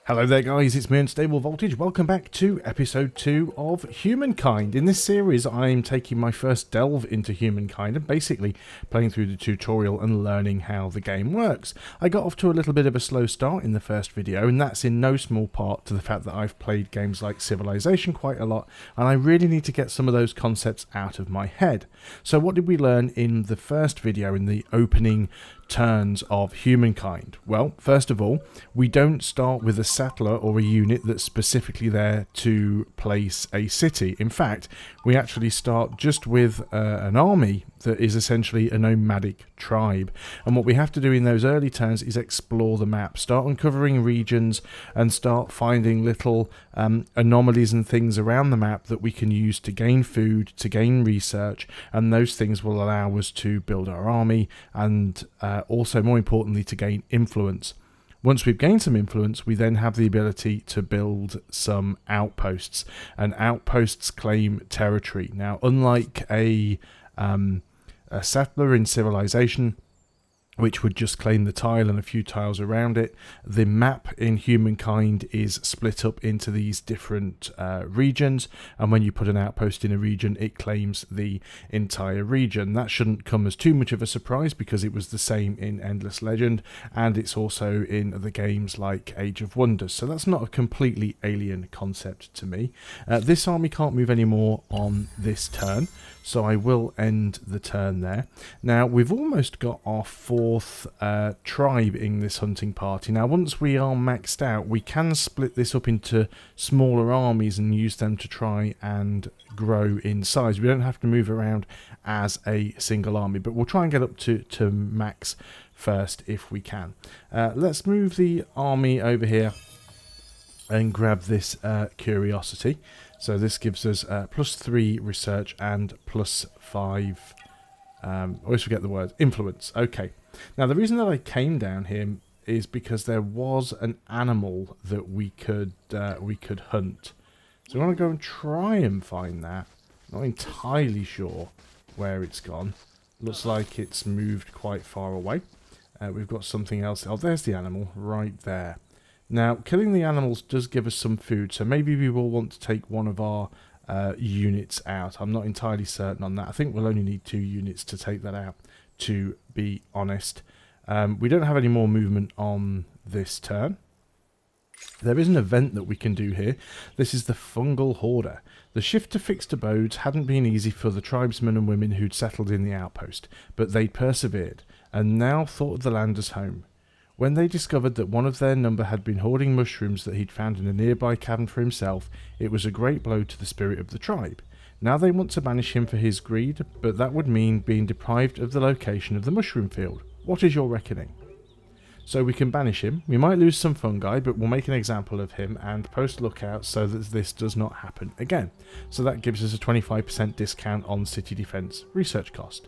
Hello there guys, it's me Unstable Voltage. Welcome back to episode 2 of Humankind. In this series I'm taking my first delve into Humankind and basically playing through the tutorial and learning how the game works. I got off to a little bit of a slow start in the first video, and that's in no small part to the fact that I've played games like Civilization quite a lot and I really need to get some of those concepts out of my head. So what did we learn in the first video, in the opening turns of Humankind? Well, first of all, we don't start with a settler or a unit that's specifically there to place a city. In fact, we actually start just with an army that is essentially a nomadic tribe, and what we have to do in those early turns is explore the map, start uncovering regions and start finding little anomalies and things around the map that we can use to gain food, to gain research, and those things will allow us to build our army and also, more importantly, to gain influence. Once we've gained some influence, we then have the ability to build some outposts, and outposts claim territory. Now, unlike a settler in Civilization, which would just claim the tile and a few tiles around it, the map in Humankind is split up into these different regions, and when you put an outpost in a region, it claims the entire region. That shouldn't come as too much of a surprise because it was the same in Endless Legend, and it's also in the games like Age of Wonders, so that's not a completely alien concept to me. This army can't move anymore on this turn, so I will end the turn there. Now, we've almost got our fourth tribe in this hunting party. Now, once we are maxed out, we can split this up into smaller armies and use them to try and grow in size. We don't have to move around as a single army, but we'll try and get up to max first if we can. Let's move the army over here and grab this curiosity. So this gives us +3 research and +5, I always forget the word, influence. Okay. Now the reason that I came down here is because there was an animal that we could hunt. So I want to go and try and find that. Not entirely sure where it's gone. Looks like it's moved quite far away. We've got something else. Oh, there's the animal right there. Now, killing the animals does give us some food, so maybe we will want to take one of our units out. I'm not entirely certain on that. I think we'll only need 2 units to take that out, to be honest. We don't have any more movement on this turn. There is an event that we can do here. This is the Fungal Hoarder. The shift to fixed abodes hadn't been easy for the tribesmen and women who'd settled in the outpost, but they'd persevered, and now thought of the land as home. When they discovered that one of their number had been hoarding mushrooms that he'd found in a nearby cavern for himself, it was a great blow to the spirit of the tribe. Now they want to banish him for his greed, but that would mean being deprived of the location of the mushroom field. What is your reckoning? So we can banish him. We might lose some fungi, but we'll make an example of him and post lookout so that this does not happen again. So that gives us a 25% discount on city defense research cost.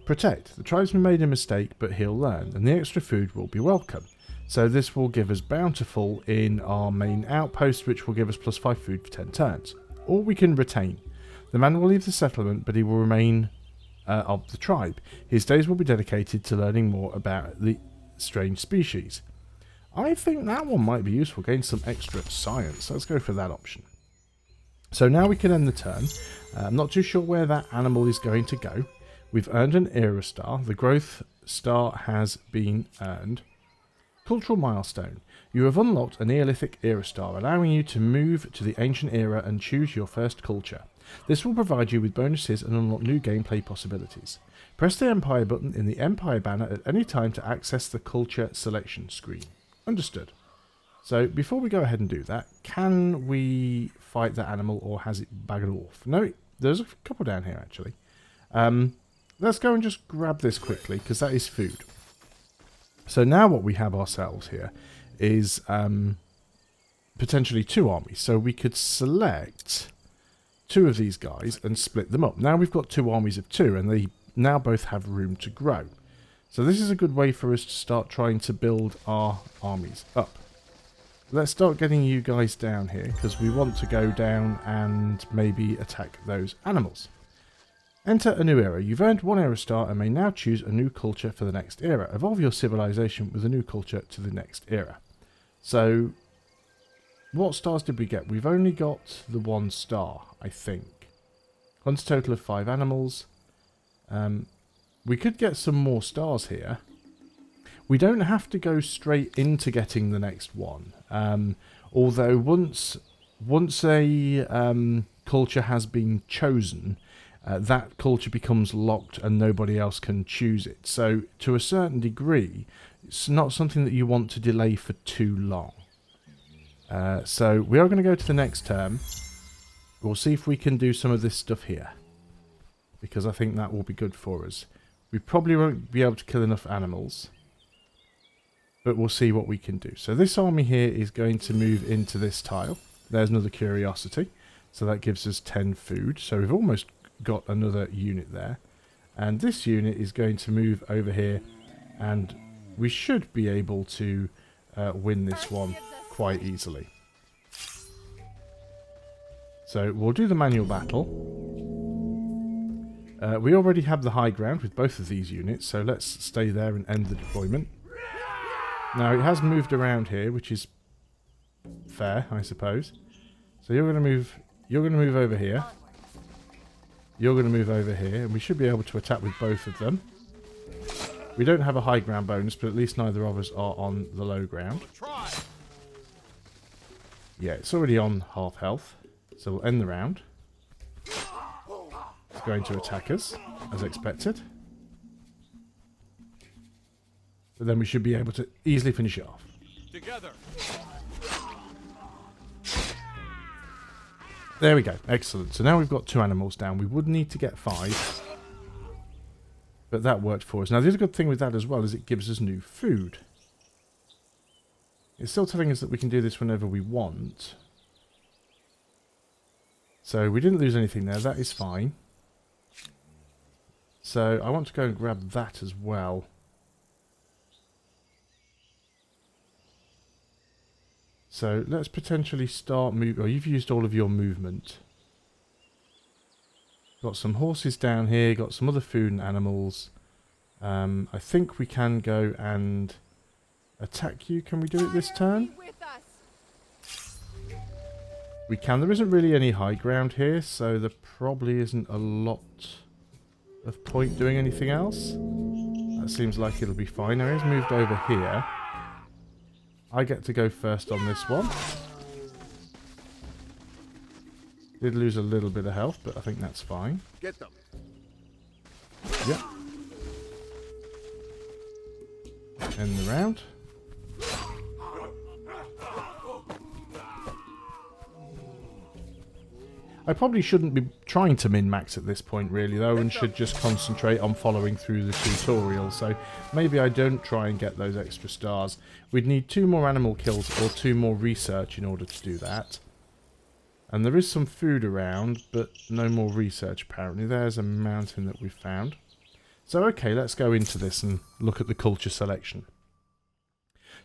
Protect. The tribesman made a mistake, but he'll learn, and the extra food will be welcome. So this will give us bountiful in our main outpost, which will give us +5 food for 10 turns. Or we can retain. The man will leave the settlement, but he will remain of the tribe. His days will be dedicated to learning more about the strange species. I think that one might be useful. Gain some extra science. Let's go for that option. So now we can end the turn. I'm not too sure where that animal is going to go. We've earned an era star. The growth star has been earned. Cultural milestone. You have unlocked a Neolithic era star, allowing you to move to the ancient era and choose your first culture. This will provide you with bonuses and unlock new gameplay possibilities. Press the Empire button in the Empire banner at any time to access the culture selection screen. Understood. So before we go ahead and do that, can we fight that animal or has it buggered off? No, there's a couple down here actually. Let's go and just grab this quickly, because that is food. So now what we have ourselves here is potentially 2 armies. So we could select 2 of these guys and split them up. Now we've got 2 armies of 2, and they now both have room to grow. So this is a good way for us to start trying to build our armies up. Let's start getting you guys down here, because we want to go down and maybe attack those animals. Enter a new era. You've earned 1 era star and may now choose a new culture for the next era. Evolve your civilization with a new culture to the next era. So What stars did we get? We've only got the 1 star, I think. Hunts a total of 5 animals. We could get some more stars here. We don't have to go straight into getting the next one. Although once a culture has been chosen, that culture becomes locked and nobody else can choose it. So to a certain degree, it's not something that you want to delay for too long. So we are going to go to the next term. We'll see if we can do some of this stuff here, because I think that will be good for us. We probably won't be able to kill enough animals, but we'll see what we can do. So this army here is going to move into this tile. There's another curiosity. So that gives us 10 food. So we've almost got another unit there. And this unit is going to move over here, and we should be able to win this one quite easily. So we'll do the manual battle. We already have the high ground with both of these units, so let's stay there and end the deployment. Now it has moved around here, which is fair, I suppose. So you're going to move over here. You're going to move over here, and we should be able to attack with both of them. We don't have a high ground bonus, but at least neither of us are on the low ground. Yeah, it's already on half health, so we'll end the round. It's going to attack us, as expected. But then we should be able to easily finish it off. Together. There we go. Excellent. So now we've got 2 animals down. We would need to get 5. But that worked for us. Now the other good thing with that as well is it gives us new food. It's still telling us that we can do this whenever we want. So we didn't lose anything there. That is fine. So I want to go and grab that as well. So let's potentially start moving. Oh, you've used all of your movement. Got some horses down here. Got some other food and animals. I think we can go and attack you. Can we do it this turn? We can. There isn't really any high ground here, so there probably isn't a lot of point doing anything else. That seems like it'll be fine. Now he's moved over here. I get to go first on this one. Did lose a little bit of health, but I think that's fine. Get them. Yep. End the round. I probably shouldn't be trying to min-max at this point really though, and should just concentrate on following through the tutorial, so maybe I don't try and get those extra stars. We'd need 2 more animal kills or 2 more research in order to do that. And there is some food around, but no more research apparently. There's a mountain that we've found. So okay, let's go into this and look at the culture selection.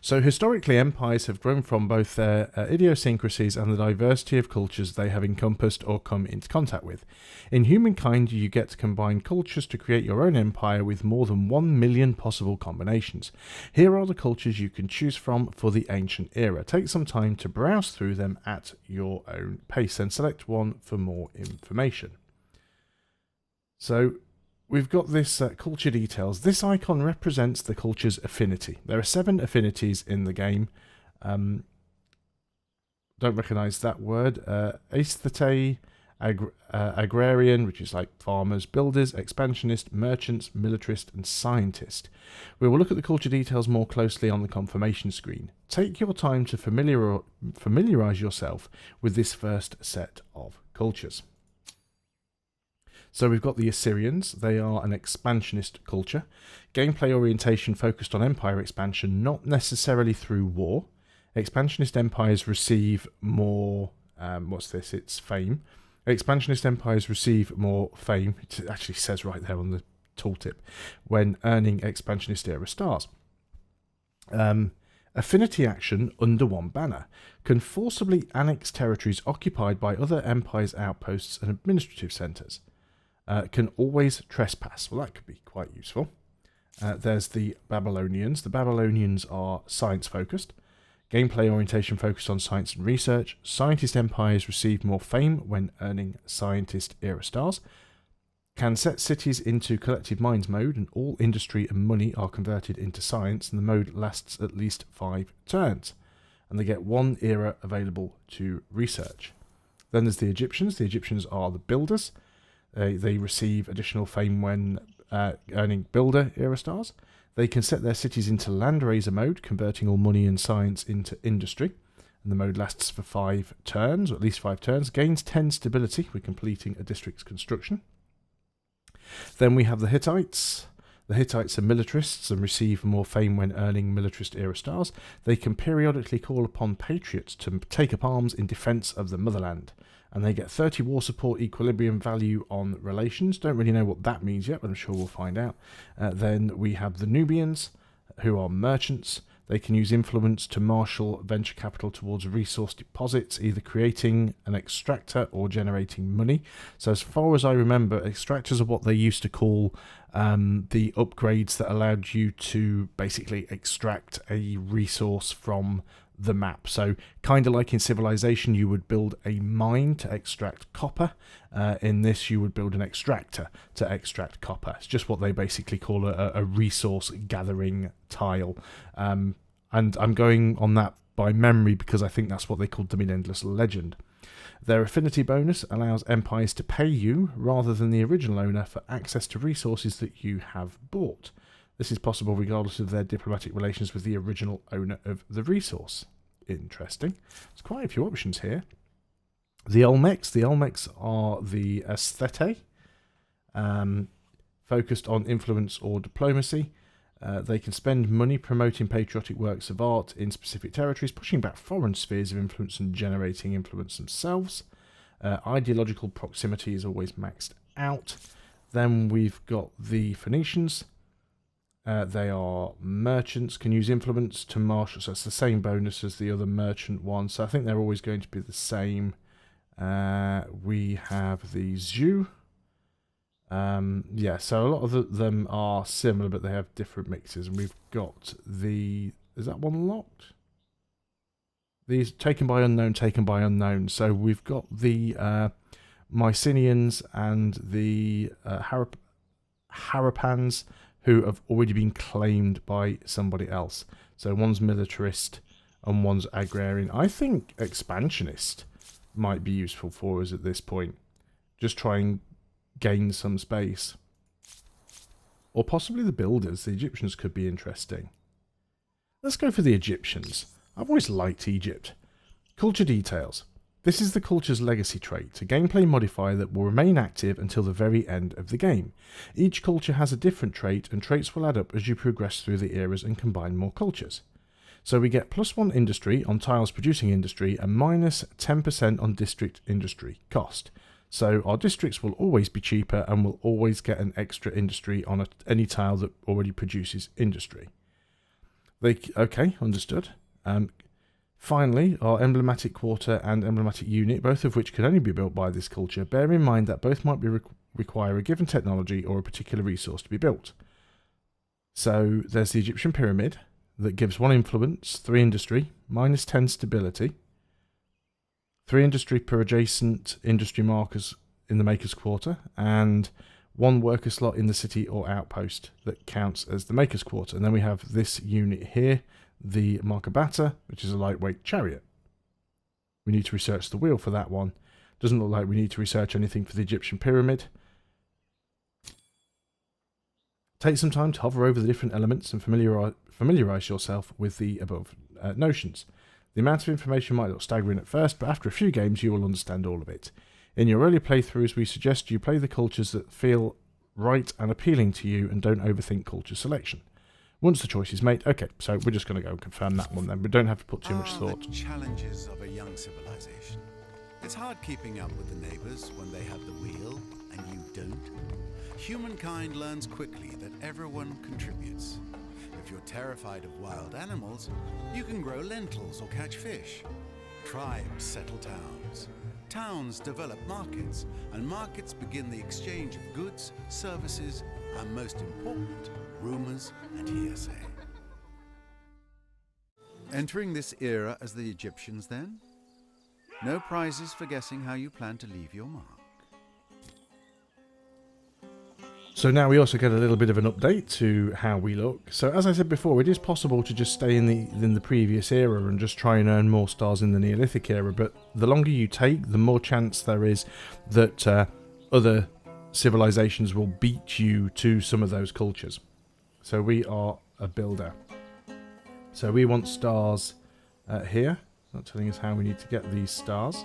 So historically, empires have grown from both their idiosyncrasies and the diversity of cultures they have encompassed or come into contact with. In Humankind, you get to combine cultures to create your own empire with more than 1 million possible combinations. Here are the cultures you can choose from for the ancient era. Take some time to browse through them at your own pace and select one for more information. So we've got this culture details. This icon represents the culture's affinity. There are 7 affinities in the game. Don't recognise that word. Aesthete, agrarian, which is like farmers, builders, expansionist, merchants, militarist, and scientist. We will look at the culture details more closely on the confirmation screen. Take your time to familiarise yourself with this first set of cultures. So we've got the Assyrians. They are an expansionist culture. Gameplay orientation focused on empire expansion, not necessarily through war. Expansionist empires receive more... what's this? It's fame. Expansionist empires receive more fame. It actually says right there on the tooltip. When earning expansionist era stars. Affinity action under one banner can forcibly annex territories occupied by other empires' outposts and administrative centres. Can always trespass. Well, that could be quite useful. There's the Babylonians. The Babylonians are science-focused. Gameplay orientation focused on science and research. Scientist empires receive more fame when earning scientist era stars. Can set cities into collective minds mode, and all industry and money are converted into science, and the mode lasts at least 5 turns. And they get 1 era available to research. Then there's the Egyptians. The Egyptians are the builders. They receive additional fame when earning builder era stars. They can set their cities into land raiser mode, converting all money and science into industry. And the mode lasts for 5 turns, or at least 5 turns. Gains 10 stability with completing a district's construction. Then we have the Hittites. The Hittites are militarists and receive more fame when earning militarist era stars. They can periodically call upon patriots to take up arms in defence of the motherland. And they get 30 war support equilibrium value on relations. Don't really know what that means yet, but I'm sure we'll find out. Then we have the Nubians, who are merchants. They can use influence to marshal venture capital towards resource deposits, either creating an extractor or generating money. So as far as I remember, extractors are what they used to call the upgrades that allowed you to basically extract a resource from the map. So kind of like in Civilization, you would build a mine to extract copper. In this, you would build an extractor to extract copper. It's just what they basically call a resource gathering tile. And I'm going on that by memory because I think that's what they called them in Endless Legend. Their affinity bonus allows empires to pay you rather than the original owner for access to resources that you have bought. This is possible regardless of their diplomatic relations with the original owner of the resource. Interesting. There's quite a few options here. The Olmecs. The Olmecs are the aesthete, focused on influence or diplomacy. They can spend money promoting patriotic works of art in specific territories, pushing back foreign spheres of influence and generating influence themselves. Ideological proximity is always maxed out. Then we've got the Phoenicians. They are merchants, can use influence to marshal, so it's the same bonus as the other merchant one, so I think they're always going to be the same. We have the Zhu. Yeah, so a lot of them are similar, but they have different mixes, and we've got the... Is that one locked? These taken by unknown, so we've got the Mycenaeans and the Harappans, who have already been claimed by somebody else. So one's militarist and one's agrarian. I think expansionist might be useful for us at this point. Just try and gain some space. Or possibly the builders. The Egyptians could be interesting. Let's go for the Egyptians. I've always liked Egypt. Culture details. This is the culture's legacy trait, a gameplay modifier that will remain active until the very end of the game. Each culture has a different trait, and traits will add up as you progress through the eras and combine more cultures. So we get +1 industry on tiles producing industry and minus 10% on district industry cost. So our districts will always be cheaper and will always get an extra industry on any tile that already produces industry. Okay, understood. Finally, our emblematic quarter and emblematic unit, both of which can only be built by this culture. Bear in mind that both might require a given technology or a particular resource to be built. So there's the Egyptian pyramid that gives 1 influence, 3 industry, minus 10 stability, 3 industry per adjacent industry markers in the maker's quarter, and 1 worker slot in the city or outpost that counts as the maker's quarter. And then we have this unit here, the Markabata, which is a lightweight chariot. We need to research the wheel for that one. Doesn't look like we need to research anything for the Egyptian pyramid. Take some time to hover over the different elements and familiarise yourself with the above notions. The amount of information might look staggering at first, but after a few games you will understand all of it. In your early playthroughs, we suggest you play the cultures that feel right and appealing to you and don't overthink culture selection. Once the choice is made, okay, so we're just going to go and confirm that one then. We don't have to put too much thought. The challenges of a young civilization. It's hard keeping up with the neighbors when they have the wheel and you don't. Humankind learns quickly that everyone contributes. If you're terrified of wild animals, you can grow lentils or catch fish. Tribes settle towns. Towns develop markets, and markets begin the exchange of goods, services, and most important, rumors and hearsay. Entering this era as the Egyptians, then? No prizes for guessing how you plan to leave your mark. So now we also get a little bit of an update to how we look. So as I said before, it is possible to just stay in the previous era and just try and earn more stars in the Neolithic era, but the longer you take, the more chance there is that other civilizations will beat you to some of those cultures. So we are a builder. So we want stars here. Not telling us how we need to get these stars.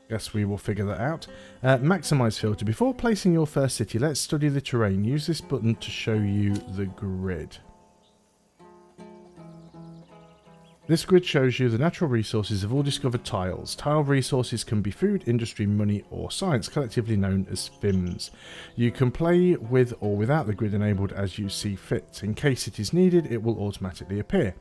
Guess we will figure that out. Maximize filter. Before placing your first city, let's study the terrain. Use this button to show you the grid. This grid shows you the natural resources of all discovered tiles. Tile resources can be food, industry, money, or science, collectively known as FIMS. You can play with or without the grid enabled as you see fit. In case it is needed, it will automatically appear.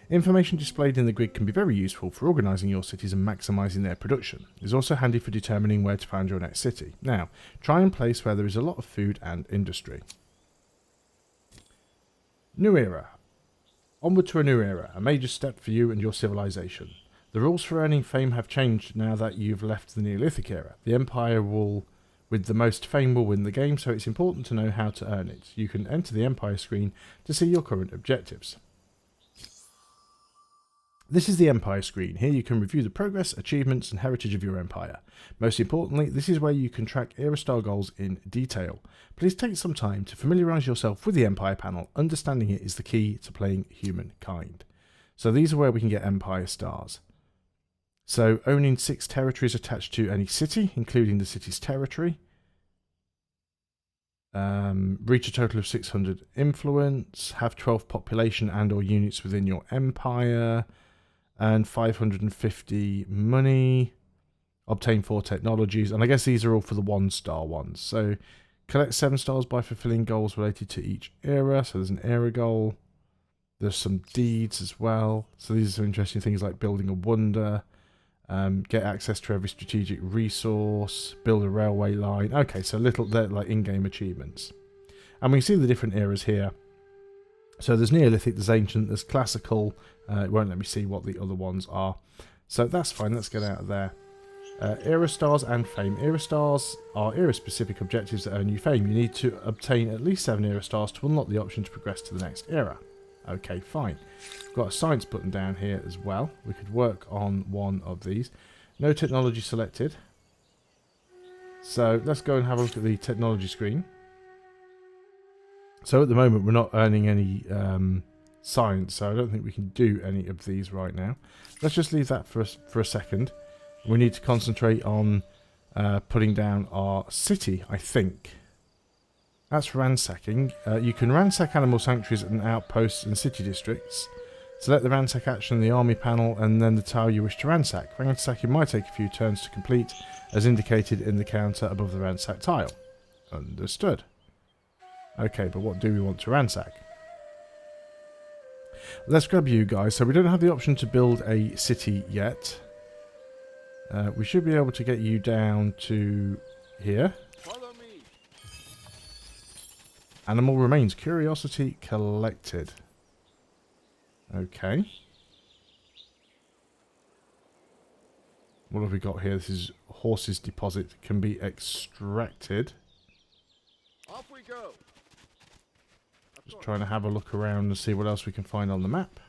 Information displayed in the grid can be very useful for organising your cities and maximising their production. It is also handy for determining where to find your next city. Now, try and place where there is a lot of food and industry. New era. Onward to a new era, a major step for you and your civilization. The rules for earning fame have changed now that you've left the Neolithic era. The empire with the most fame will win the game, so it's important to know how to earn it. You can enter the empire screen to see your current objectives. This is the Empire screen. Here you can review the progress, achievements and heritage of your empire. Most importantly, this is where you can track era star goals in detail. Please take some time to familiarise yourself with the Empire panel. Understanding it is the key to playing Humankind. So these are where we can get Empire stars. So owning 6 territories attached to any city, including the city's territory. Reach a total of 600 influence. Have 12 population and or units within your empire. And 550 money, obtain 4 technologies, and I guess these are all for the 1-star ones. So collect 7 stars by fulfilling goals related to each era. So there's an era goal. There's some deeds as well. So these are some interesting things like building a wonder, get access to every strategic resource, build a railway line. Okay, so they're like in-game achievements. And we can see the different eras here. So there's Neolithic, there's Ancient, there's Classical. It won't let me see what the other ones are. So that's fine, let's get out of there. Era Stars and Fame. Era Stars are era-specific objectives that earn you fame. You need to obtain at least 7 Era Stars to unlock the option to progress to the next era. Okay, fine. We've got a Science button down here as well. We could work on one of these. No technology selected. So let's go and have a look at the technology screen. So at the moment we're not earning any science, so I don't think we can do any of these right now. Let's just leave that for a second. We need to concentrate on putting down our city, I think. That's ransacking. You can ransack animal sanctuaries and outposts and city districts. Select the ransack action in the army panel and then the tile you wish to ransack. Ransacking might take a few turns to complete, as indicated in the counter above the ransack tile. Understood. Okay, but what do we want to ransack? Let's grab you guys. So we don't have the option to build a city yet. We should be able to get you down to here. Follow me. Animal remains. Curiosity collected. Okay. What have we got here? This is horse's deposit. Can be extracted. Off we go. Just trying to have a look around and see what else we can find on the map.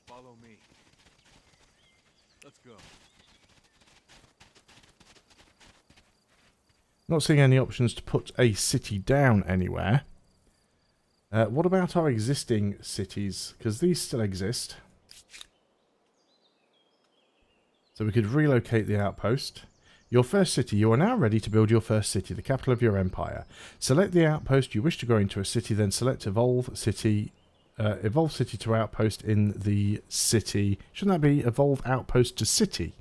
Follow me. Let's go. Not seeing any options to put a city down anywhere. What about our existing cities? Because these still exist. So we could relocate the outpost. Your first city. You are now ready to build your first city, the capital of your empire. Select the outpost you wish to grow into a city, then select Evolve City to Outpost in the city. Shouldn't that be Evolve Outpost to City?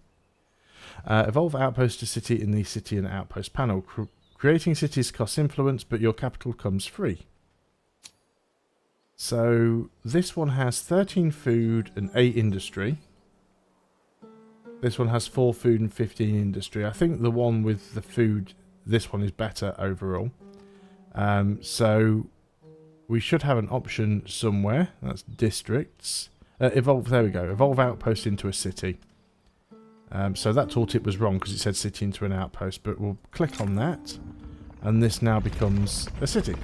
Evolve Outpost to City in the City and Outpost panel. Creating cities costs influence, but your capital comes free. So this one has 13 food and 8 industry. This one has 4 food and 15 industry. I think the one with the food, this one is better overall. So we should have an option somewhere. That's districts. Evolve, there we go. Evolve outpost into a city. So that tooltip was wrong because it said city into an outpost, but we'll click on that, and this now becomes a city.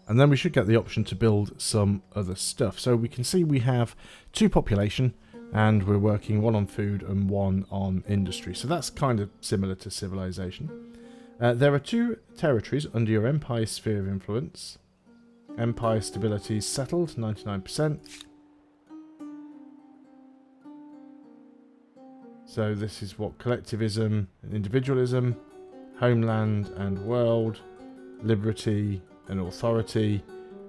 And then we should get the option to build some other stuff. So we can see we have 2 population, and we're working 1 on food and 1 on industry. So that's kind of similar to civilization. There are 2 territories under your empire sphere of influence. Empire stability is settled, 99%. So this is what collectivism and individualism, homeland and world, liberty and authority,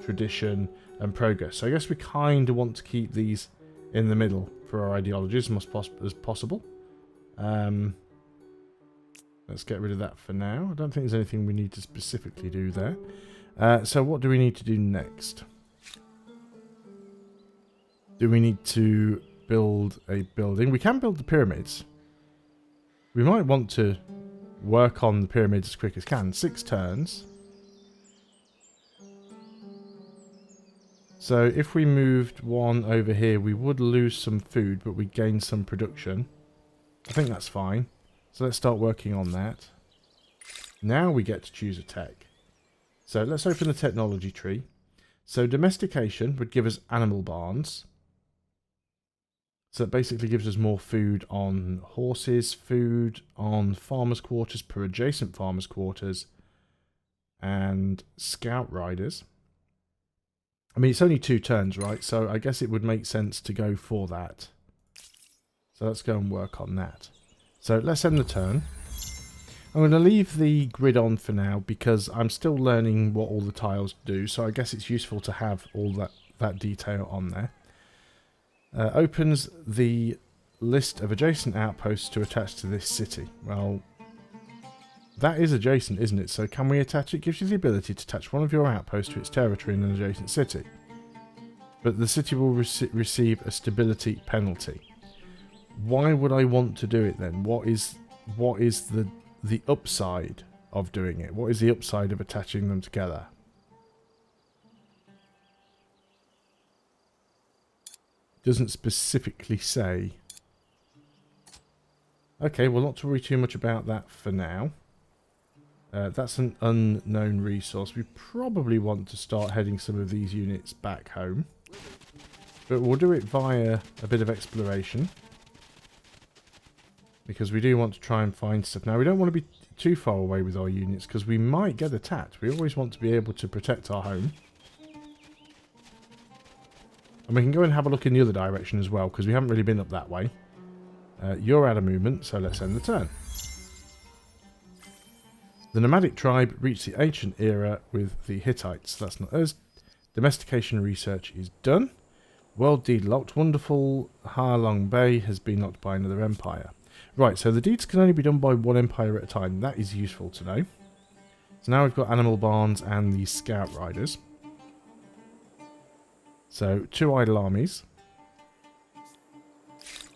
tradition and progress. So I guess we kind of want to keep these in the middle for our ideologies as much as possible. Let's get rid of that for now. I don't think there's anything we need to specifically do there. So what do we need to do next? Do we need to build a building? We can build the pyramids. We might want to work on the pyramids as quick as can. 6 turns. So if we moved 1 over here, we would lose some food, but we gain some production. I think that's fine. So let's start working on that. Now we get to choose a tech. So let's open the technology tree. So domestication would give us animal barns. So it basically gives us more food on horses, food on farmers' quarters per adjacent farmers' quarters, and scout riders. I mean, it's only 2 turns, right? So I guess it would make sense to go for that. So let's go and work on that. So let's end the turn. I'm going to leave the grid on for now because I'm still learning what all the tiles do. So I guess it's useful to have all that detail on there. Opens the list of adjacent outposts to attach to this city. Well, that is adjacent, isn't it? So can we attach it? It gives you the ability to attach one of your outposts to its territory in an adjacent city. But the city will receive a stability penalty. Why would I want to do it then? What is the upside of doing it? What is the upside of attaching them together? Doesn't specifically say. Okay, well, not to worry too much about that for now. That's an unknown resource. We probably want to start heading some of these units back home. But we'll do it via a bit of exploration. Because we do want to try and find stuff. Now, we don't want to be too far away with our units because we might get attacked. We always want to be able to protect our home. And we can go and have a look in the other direction as well because we haven't really been up that way. You're out of movement, so let's end the turn. The nomadic tribe reached the ancient era with the Hittites. That's not us. Domestication research is done. World deed locked. Wonderful Ha Long Bay has been locked by another empire. Right, so the deeds can only be done by 1 empire at a time. That is useful to know. So now we've got animal barns and the scout riders. So 2 idle armies.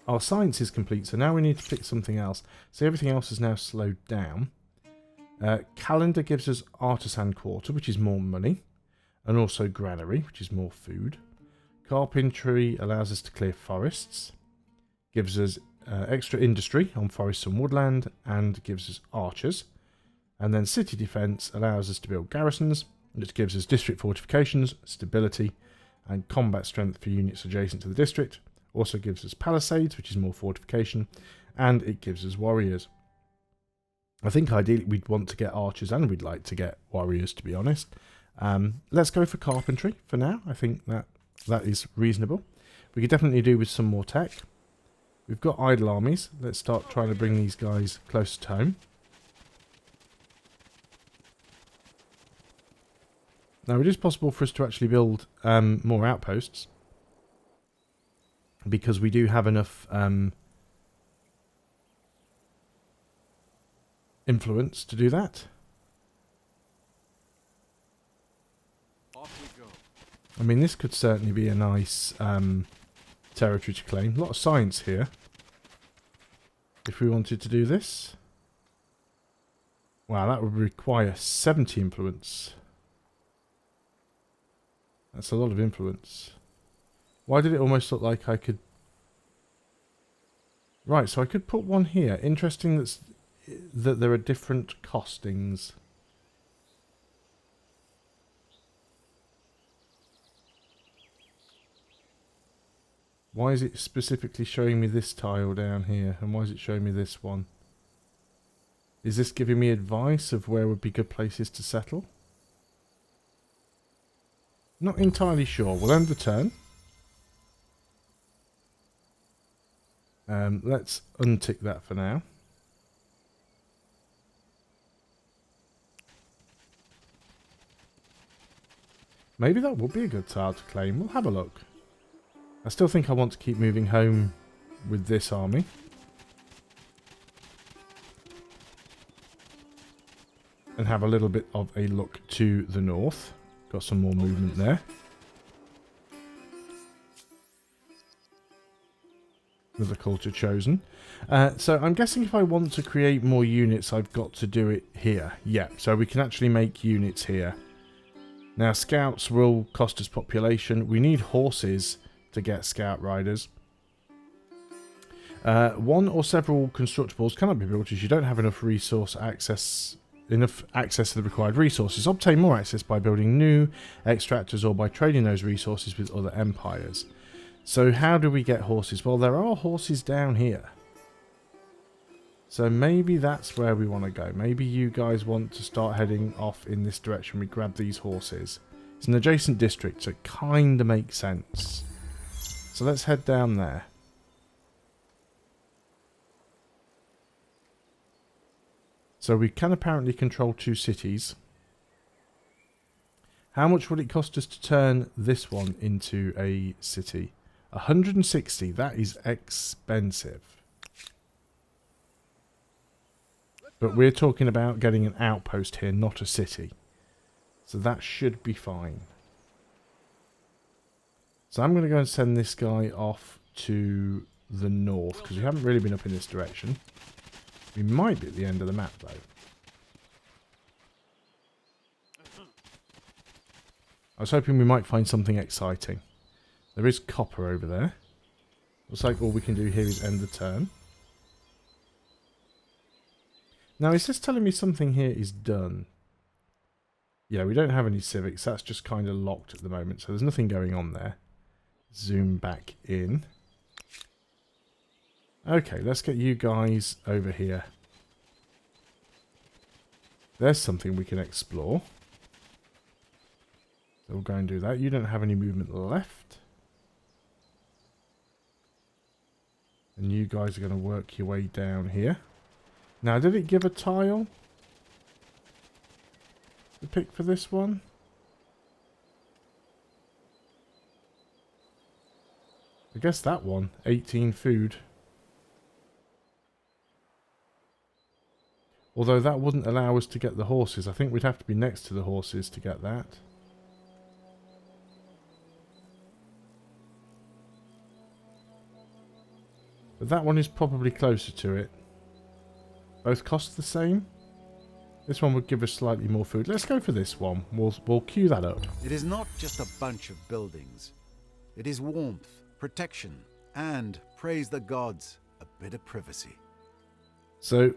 Our science is complete, so now we need to pick something else. So everything else is now slowed down. Calendar gives us artisan quarter, which is more money. And also granary, which is more food. Carpentry allows us to clear forests. Gives us extra industry on forests and woodland. And gives us archers. And then city defence allows us to build garrisons. Which gives us district fortifications, stability, and combat strength for units adjacent to the district. Also gives us palisades, which is more fortification. And it gives us warriors. I think ideally we'd want to get archers and we'd like to get warriors, to be honest. Let's go for carpentry for now. I think that is reasonable. We could definitely do with some more tech. We've got idle armies. Let's start trying to bring these guys closer to home. Now, it is possible for us to actually build more outposts. Because we do have enough influence to do that. Off we go. I mean, this could certainly be a nice territory to claim. A lot of science here. If we wanted to do this. Wow, that would require 70 influence. That's a lot of influence. Why did it almost look like I could... Right, so I could put one here. Interesting that there are different costings. Why is it specifically showing me this tile down here? And why is it showing me this one? Is this giving me advice of where would be good places to settle? Not entirely sure. We'll end the turn. Let's untick that for now. Maybe that would be a good tile to claim. We'll have a look. I still think I want to keep moving home with this army. And have a little bit of a look to the north. Got some more movement there. Another culture chosen. So I'm guessing if I want to create more units, I've got to do it here. Yeah, so we can actually make units here. Now, scouts will cost us population. We need horses to get scout riders. One or several constructibles cannot be built as you don't have enough access to the required resources. Obtain more access by building new extractors or by trading those resources with other empires. So how do we get horses? Well, there are horses down here. So maybe that's where we want to go. Maybe you guys want to start heading off in this direction. We grab these horses. It's an adjacent district, so it kind of makes sense. So let's head down there. So we can apparently control 2 cities. How much would it cost us to turn this one into a city? 160. That is expensive. But we're talking about getting an outpost here, not a city. So that should be fine. So I'm going to go and send this guy off to the north, because we haven't really been up in this direction. We might be at the end of the map, though. I was hoping we might find something exciting. There is copper over there. Looks like all we can do here is end the turn. Now, is this telling me something here is done? Yeah, we don't have any civics. That's just kind of locked at the moment, so there's nothing going on there. Zoom back in. Okay, let's get you guys over here. There's something we can explore. So we'll go and do that. You don't have any movement left. And you guys are going to work your way down here. Now, did it give a tile to pick for this one? I guess that one, 18 food. Although that wouldn't allow us to get the horses. I think we'd have to be next to the horses to get that. But that one is probably closer to it. Both cost the same. This one would give us slightly more food. Let's go for this one. We'll queue that up. It is not just a bunch of buildings. It is warmth, protection, and, praise the gods, a bit of privacy. So,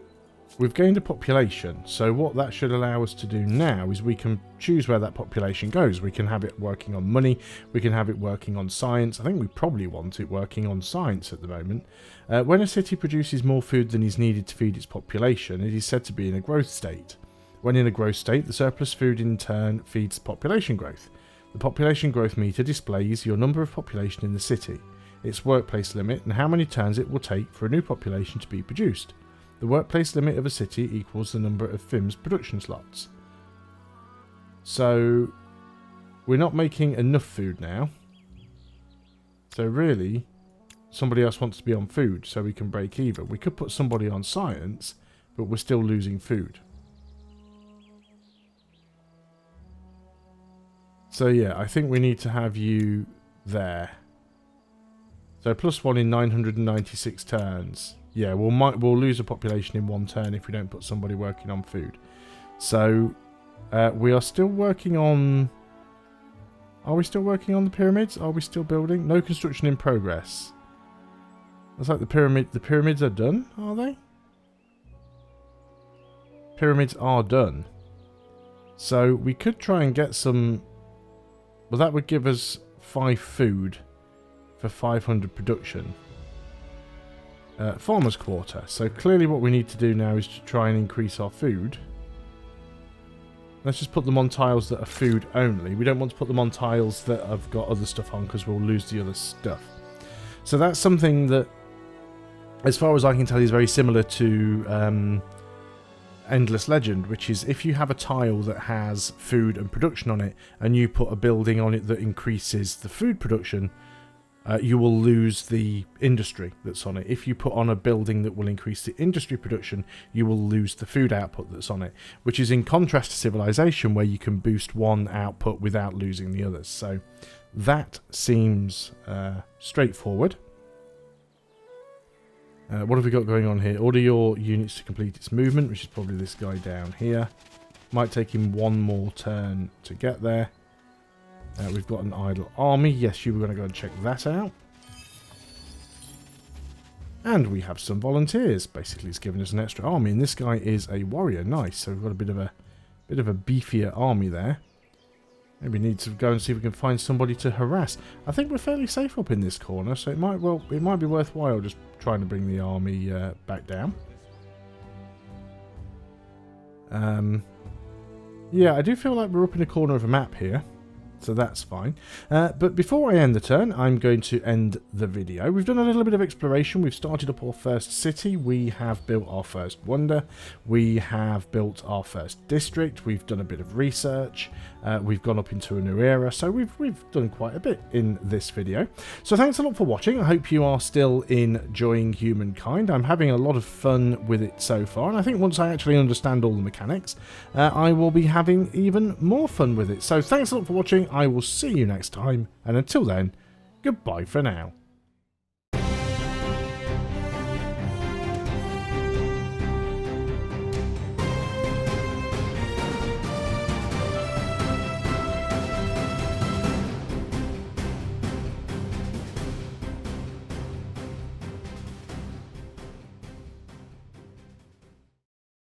we've gained a population. So what that should allow us to do now is we can choose where that population goes. We can have it working on money. We can have it working on science. I think we probably want it working on science at the moment. When a city produces more food than is needed to feed its population, it is said to be in a growth state. When in a growth state, the surplus food in turn feeds population growth. The population growth meter displays your number of population in the city, its workplace limit, and how many turns it will take for a new population to be produced. The workplace limit of a city equals the number of FIMS production slots. So, we're not making enough food now. So really, somebody else wants to be on food so we can break even. We could put somebody on science, but we're still losing food. So yeah, I think we need to have you there. So +1 in 996 turns. Yeah, we'll lose a population in 1 turn if we don't put somebody working on food. So we are still working on Are we still working on the pyramids? Are we still building? No construction in progress. Looks like the pyramids are done, are they? Pyramids are done. So we could try and get some... Well, that would give us 5 food for 500 production. Farmer's quarter. So clearly what we need to do now is to try and increase our food. Let's just put them on tiles that are food only. We don't want to put them on tiles that have got other stuff on because we'll lose the other stuff. So that's something that, as far as I can tell, is very similar to Endless Legend, which is if you have a tile that has food and production on it and you put a building on it that increases the food production, you will lose the industry that's on it. If you put on a building that will increase the industry production, you will lose the food output that's on it, which is in contrast to Civilization, where you can boost one output without losing the others. So that seems straightforward. What have we got going on here? Order your units to complete its movement, which is probably this guy down here. Might take him one more turn to get there. We've got an idle army. Yes, you were going to go and check that out. And we have some volunteers. Basically, it's giving us an extra army. And this guy is a warrior. Nice. So we've got a bit of a beefier army there. Maybe need to go and see if we can find somebody to harass. I think we're fairly safe up in this corner, so it might be worthwhile just trying to bring the army back down. Yeah, I do feel like we're up in a corner of a map here, so that's fine. But before I end the turn, I'm going to end the video. We've done a little bit of exploration. We've started up our first city. We have built our first wonder. We have built our first district. We've done a bit of research. We've gone up into a new era. So we've done quite a bit in this video. So thanks a lot for watching. I hope you are still enjoying Humankind. I'm having a lot of fun with it so far. And I think once I actually understand all the mechanics, I will be having even more fun with it. So thanks a lot for watching. I will see you next time, and until then, goodbye for now.